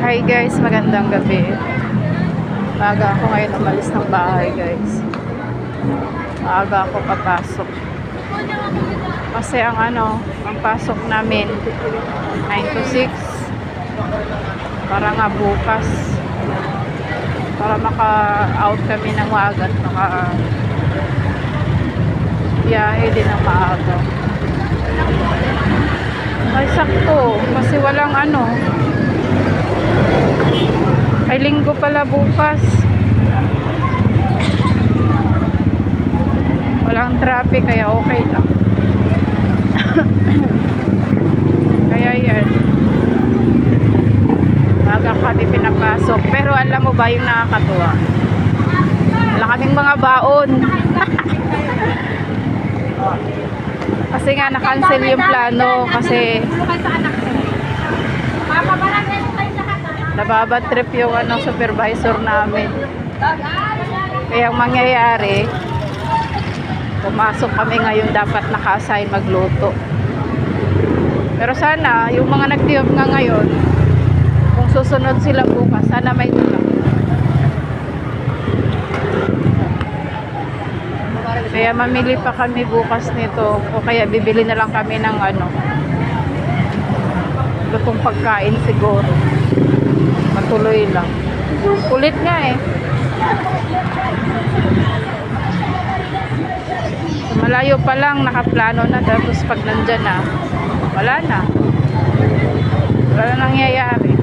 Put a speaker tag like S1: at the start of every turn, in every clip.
S1: Hi guys, magandang gabi. Maaga ako ngayon umalis ng bahay guys. Maaga ako papasok. Kasi ang pasok namin 9 to 6. Para nga bukas. Para maka-out kami ng maaga at biyahe din ng maaga. Ay sakto kasi walang ay linggo pala bukas. Walang traffic kaya okay lang. Kaya yan. Maaga kami pinapasok. Pero alam mo ba yung nakakatuwa? Wala kaming mga baon. Kasi nga na-cancel yung plano kasi nababad trip yung supervisor namin. Kaya ang mangyayari, pumasok kami ngayon, dapat naka-assign magluto. Pero sana yung mga nag-tiyop nga ngayon, kung susunod sila bukas, sana may tulong. Kaya mamili pa kami bukas nito o kaya bibili na lang kami ng lutong pagkain siguro. Matuloy lang. Kulit nga eh. Malayo pa lang nakaplano na, tapos pag nandyan na wala na nangyayari.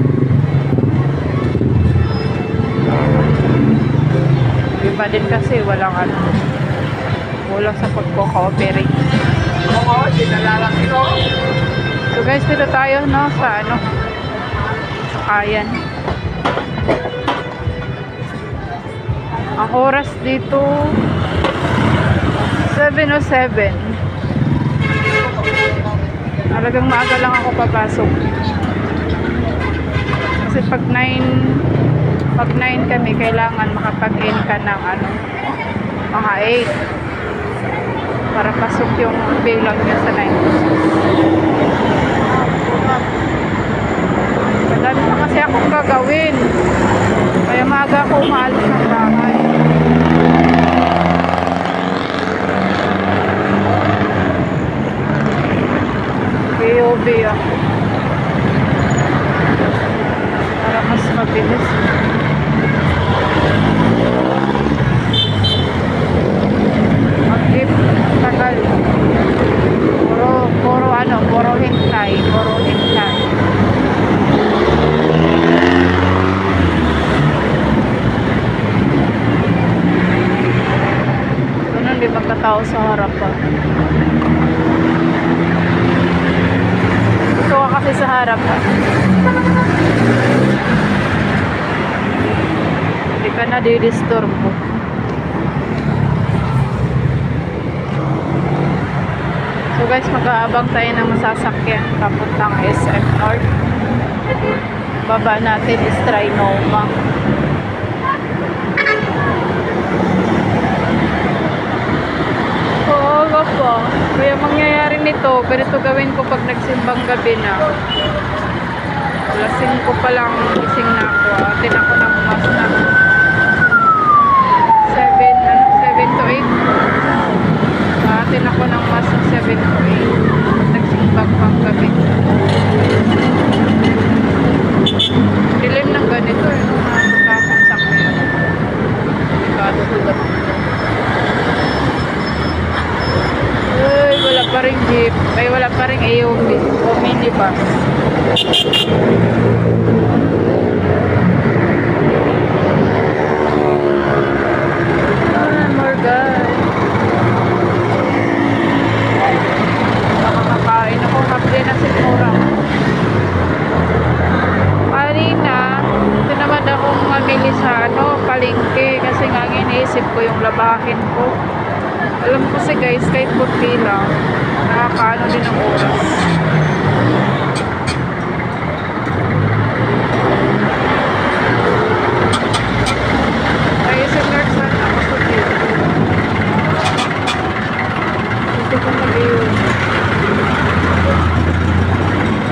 S1: Iba din kasi walang kulang sa pagko-cooperate. Oo, sinalalaki ko. So guys, dito tayo sa sa Kayan. Ang oras dito 7:07. Talagang maaga lang ako papasok. Kasi pag 9 kami, kailangan makapag-in ka ng mga 8 para pasok yung bilang niya sa 9. Madami pa kasi akong gagawin. Kaya maaga ako umaalis ng bahay. B.O.B. ako. Para mas mabilis. Mag-jeep, tagal. Puro hintay. Ganun, di magkatao sa harap pa. Gusto ka kasi sa harap pa. Hindi ka na di-disturbo. So guys, mag-aabang tayo ng masasakyan papuntang SM North. Baba natin is Trinoma. Oo, po. Kaya mangyayari nito, ganito gawin ko pag nagsimbang gabi na. Lasing ko palang gising na ako. Atin ako ng mas na 7 to 8. Atin ako ng mas 7 to 8. Nagsimbang pang gabi. Dilim ng ganito nakakapagsak ko yun. Uy, wala pa rin jeep. Ay, wala pa rin AOB o minibus. More guys. Makakain ako. Kapli na siguro. Kanina, tinamad akong mamili sa palengke kasi nga iniisip ko yung labahin ko. Alam ko kasi guys, kahit puti lang, nakakaano din ang oras. Ay, isang nurse na ako puti. Gusto ko mag-iyon.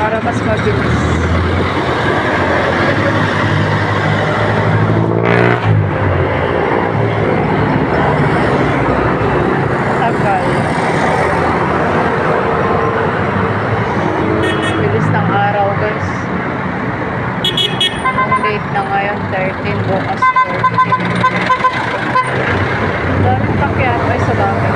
S1: para mas mabilis. Tagal. Bilis ng araw guys. Ang date na ngayon, 13, bukas 14. Daming pakyapay sa bagay.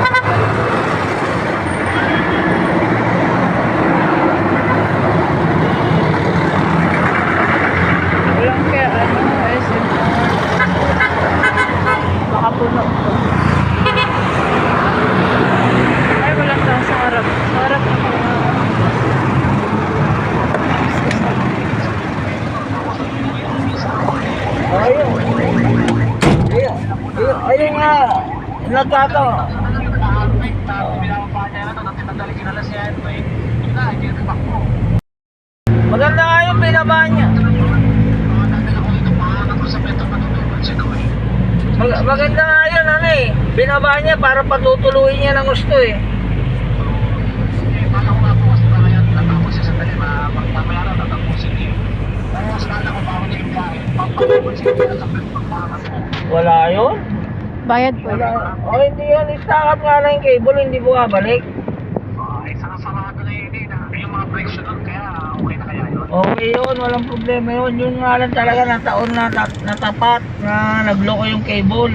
S1: Walang kaya SM makapuno ko. Ay, walang tao sa harap. Sa harap na ko.
S2: Ayun. Ayun nga. Nagkato. Maganda nga yung binaba niya. Maganda nga yun, ano eh. Binaba niya para patutuluin niya ng gusto eh. Wala yun?
S1: Bayad po.
S2: Wala. O hindi yun. Stack up nga lang yung cable, hindi bumabalik. Okay yun, walang problema yun. Yung nga lang talaga na taon na natapat na nagloko yung cable.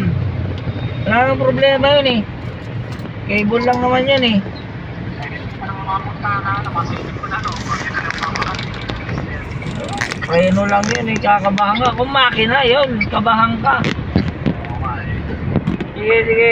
S2: Wala nang problema yun eh. Cable lang naman yun eh. Preno lang yun eh, kakabahan ka. Kung makina yun, kabahan ka. Sige, sige.